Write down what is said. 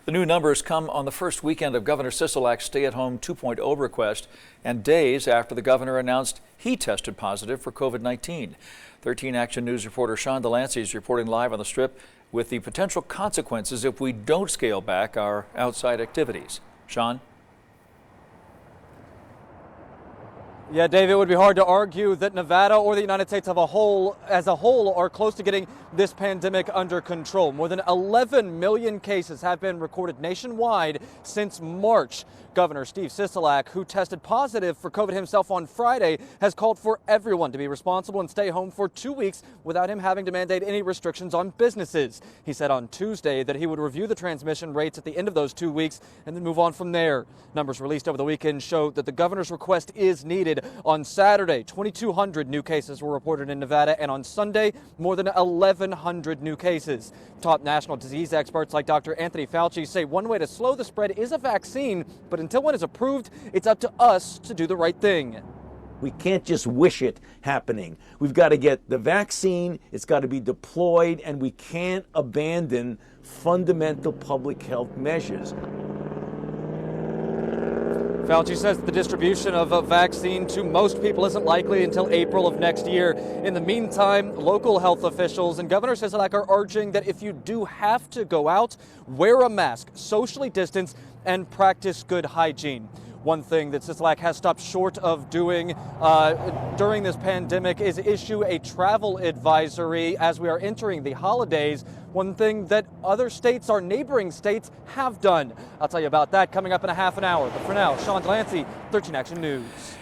The new numbers come on the first weekend of Governor Sisolak's stay-at-home 2.0 request and days after the governor announced he tested positive for COVID-19. 13 Action News reporter Sean Delancey is reporting live on the Strip with the potential consequences if we don't scale back our outside activities. Sean? Yeah, Dave, it would be hard to argue that Nevada or the United States as a whole are close to getting this pandemic under control. More than 11 million cases have been recorded nationwide since March. Governor Steve Sisolak, who tested positive for COVID himself on Friday, has called for everyone to be responsible and stay home for 2 weeks without him having to mandate any restrictions on businesses. He said on Tuesday that he would review the transmission rates at the end of those 2 weeks and then move on from there. Numbers released over the weekend show that the governor's request is needed. On Saturday, 2,200 new cases were reported in Nevada, and on Sunday, more than 1,100 new cases. Top national disease experts like Dr. Anthony Fauci say one way to slow the spread is a vaccine, but until one is approved, it's up to us to do the right thing. We can't just wish it happening. We've got to get the vaccine, it's got to be deployed, and we can't abandon fundamental public health measures. Fauci says the distribution of a vaccine to most people isn't likely until April of next year. In the meantime, local health officials and Governor Sisolak are urging that if you do have to go out, wear a mask, socially distance, and practice good hygiene. One thing that Sisolak has stopped short of doing during this pandemic is issue a travel advisory as we are entering the holidays. One thing that other states, our neighboring states, have done. I'll tell you about that coming up in a half an hour. But for now, Sean Delancey, 13 Action News.